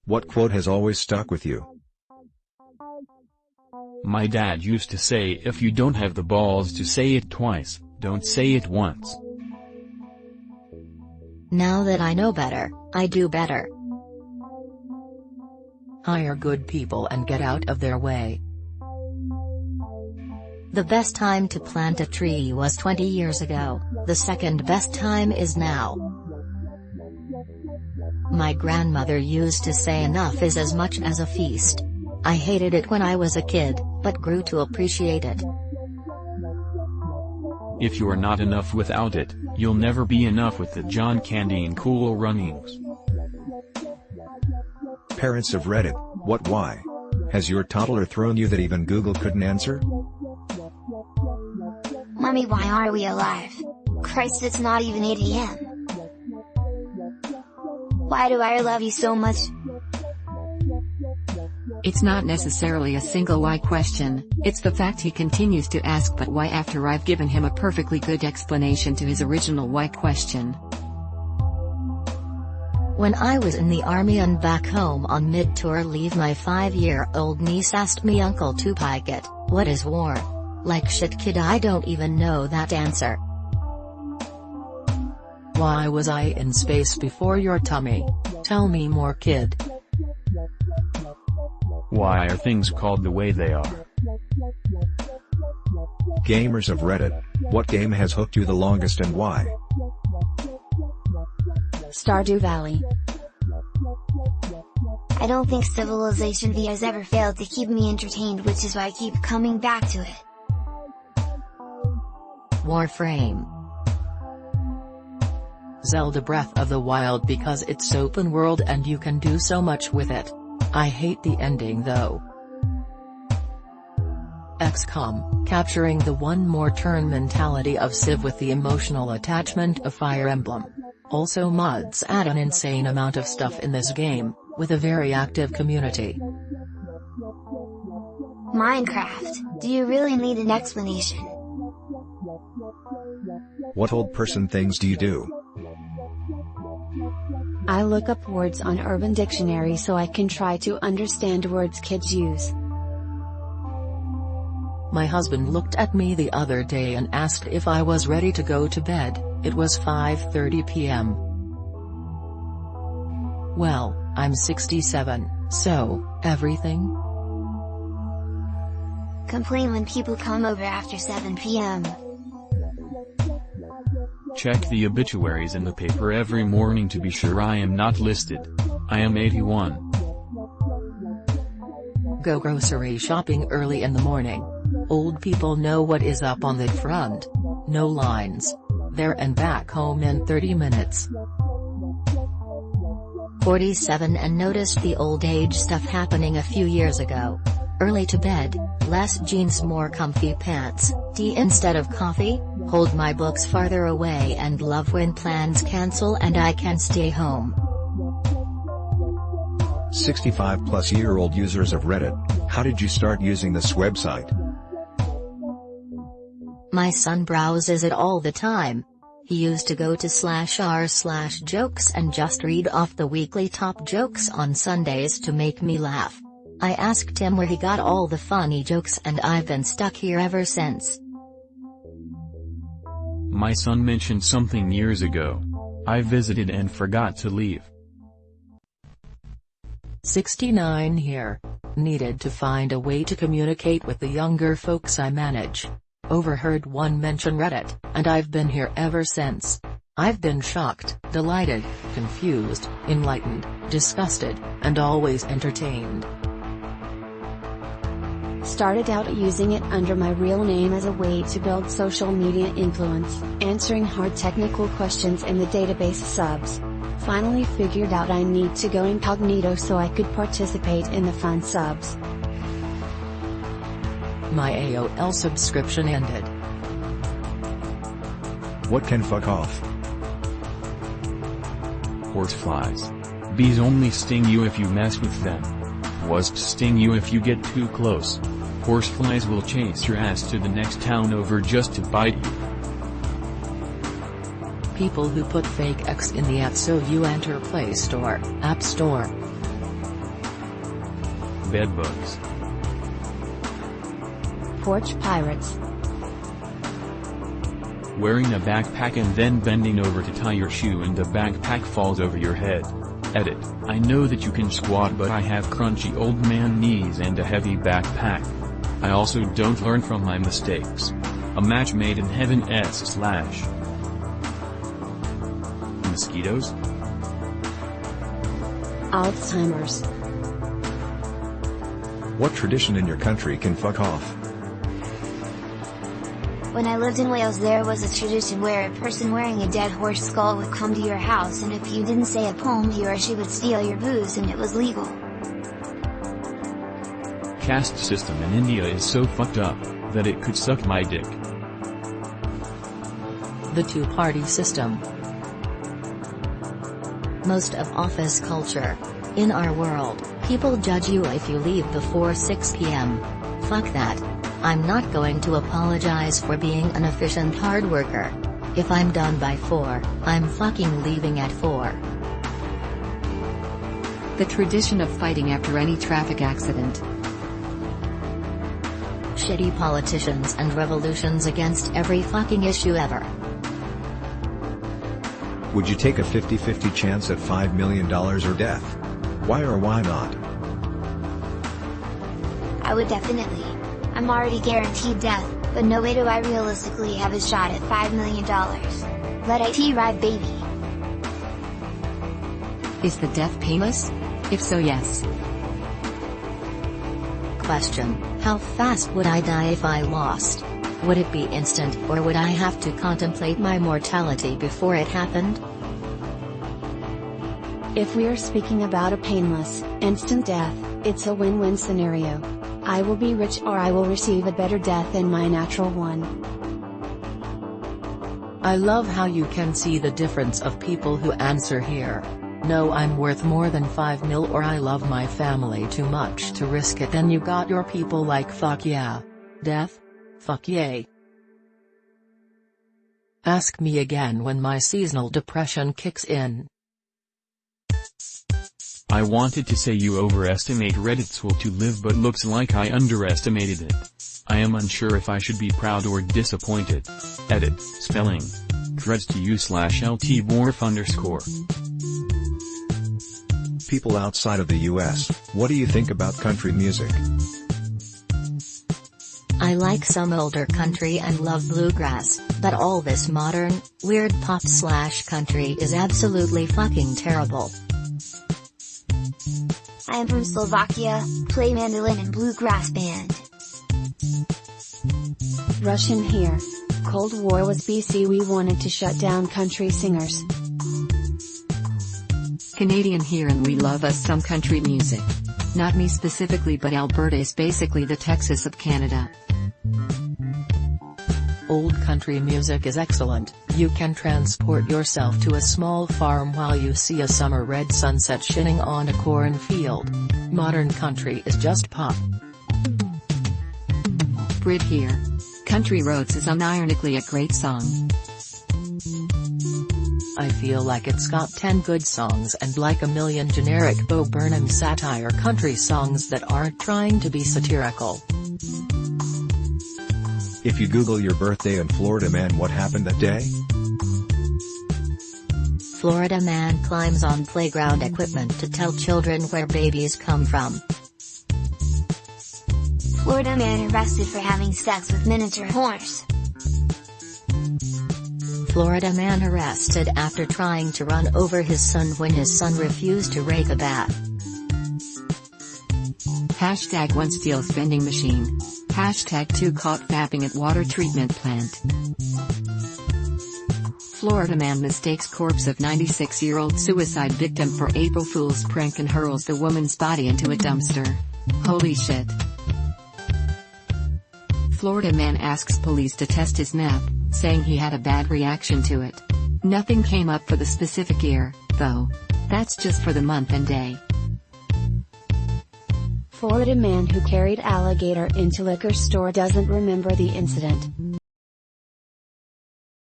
What quote has always stuck with you? My dad used to say, if you don't have the balls to say it twice, don't say it once. Now that I know better, I do better. Hire good people and get out of their way. The best time to plant a tree was 20 years ago, the second best time is now. My grandmother used to say enough is as much as a feast. I hated it when I was a kid, but grew to appreciate it. If you're not enough without it, you'll never be enough with the John Candy and Cool Runnings. Parents of Reddit, what why? Has your toddler thrown you that even Google couldn't answer? Mommy, why are we alive? Christ, it's not even 8 AM. Why do I love you so much? It's not necessarily a single why question, it's the fact he continues to ask but why after I've given him a perfectly good explanation to his original why question. When I was in the army and back home on mid-tour leave, my 5-year-old niece asked me, Uncle Tupac, what is war? Like shit kid, I don't even know that answer. Why was I in space before your tummy? Tell me more, kid. Why are things called the way they are? Gamers of Reddit, what game has hooked you the longest and why? Stardew Valley. I don't think Civilization V has ever failed to keep me entertained, which is why I keep coming back to it. Warframe. Zelda Breath of the Wild, because it's open world and you can do so much with it. I hate the ending though. XCOM, capturing the one more turn mentality of Civ with the emotional attachment of Fire Emblem. Also mods add an insane amount of stuff in this game, with a very active community. Minecraft, do you really need an explanation? What old person things do you do? I look up words on Urban Dictionary so I can try to understand words kids use. My husband looked at me the other day and asked if I was ready to go to bed. It was 5:30 p.m. Well, I'm 67, so, everything? Complain when people come over after 7 p.m. Check the obituaries in the paper every morning to be sure I am not listed. I am 81. Go grocery shopping early in the morning. Old people know what is up on the front. No lines. There and back home in 30 minutes. 47 and noticed the old age stuff happening a few years ago. Early to bed, less jeans more comfy pants, tea instead of coffee, hold my books farther away and love when plans cancel and I can stay home. 65-plus-year-old users of Reddit, how did you start using this website? My son browses it all the time. He used to go to /r/jokes and just read off the weekly top jokes on Sundays to make me laugh. I asked him where he got all the funny jokes and I've been stuck here ever since. My son mentioned something years ago. I visited and forgot to leave. 69 here. Needed to find a way to communicate with the younger folks I manage. Overheard one mention Reddit, and I've been here ever since. I've been shocked, delighted, confused, enlightened, disgusted, and always entertained. Started out using it under my real name as a way to build social media influence, answering hard technical questions in the database subs. Finally figured out I need to go incognito so I could participate in the fun subs. My AOL subscription ended. What can fuck off? Horseflies. Bees only sting you if you mess with them. Wasps sting you if you get too close. Horseflies will chase your ass to the next town over just to bite you. People who put fake X in the app so you enter Play Store, App Store. bedbugs. Porch pirates. Wearing a backpack and then bending over to tie your shoe and the backpack falls over your head. Edit. I know that you can squat, but I have crunchy old man knees and a heavy backpack. I also don't learn from my mistakes. A match made in heaven / Mosquitoes? Alzheimer's. What tradition in your country can fuck off? When I lived in Wales, there was a tradition where a person wearing a dead horse skull would come to your house, and if you didn't say a poem, he or she would steal your booze, and it was legal. Caste system in India is so fucked up that it could suck my dick. The two-party system. Most of office culture. In our world, people judge you if you leave before 6 p.m. Fuck that. I'm not going to apologize for being an efficient hard worker. If I'm done by 4, I'm fucking leaving at 4. The tradition of fighting after any traffic accident. Shitty politicians and revolutions against every fucking issue ever. Would you take a 50-50 chance at $5 million or death? Why or why not? I would definitely. I'm already guaranteed death, but no way do I realistically have a shot at $5 million. Let it ride, baby. Is the death painless? If so, yes. Question: how fast would I die if I lost? Would it be instant, or would I have to contemplate my mortality before it happened? If we are speaking about a painless, instant death, it's a win-win scenario. I will be rich, or I will receive a better death than my natural one. I love how you can see the difference of people who answer here. No, I'm worth more than 5 mil, or I love my family too much to risk it. Then you got your people like fuck yeah. Death? Fuck yay. Ask me again when my seasonal depression kicks in. I wanted to say you overestimate Reddit's will to live, but looks like I underestimated it. I am unsure if I should be proud or disappointed. Edit. Spelling. Creds to you /LTWorf_. People outside of the US, what do you think about country music? I like some older country and love bluegrass, but all this modern, weird pop/country is absolutely fucking terrible. I am from Slovakia, play mandolin in bluegrass band. Russian here. Cold War was BC, we wanted to shut down country singers. Canadian here, and we love us some country music. Not me specifically, but Alberta is basically the Texas of Canada. Old country music is excellent. You can transport yourself to a small farm while you see a summer red sunset shining on a cornfield. Modern country is just pop. Brit here. Country Roads is unironically a great song. I feel like it's got 10 good songs and like a million generic Bo Burnham satire country songs that aren't trying to be satirical. If you Google your birthday in Florida man, what happened that day? Florida man climbs on playground equipment to tell children where babies come from. Florida man arrested for having sex with miniature horse. Florida man arrested after trying to run over his son when his son refused to rake a bath. Hashtag 1 steals vending machine. Hashtag 2 caught fapping at water treatment plant. Florida man mistakes corpse of 96-year-old suicide victim for April Fool's prank and hurls the woman's body into a dumpster. Holy shit. Florida man asks police to test his meth, saying he had a bad reaction to it. Nothing came up for the specific year, though. That's just for the month and day. Florida man who carried alligator into liquor store doesn't remember the incident.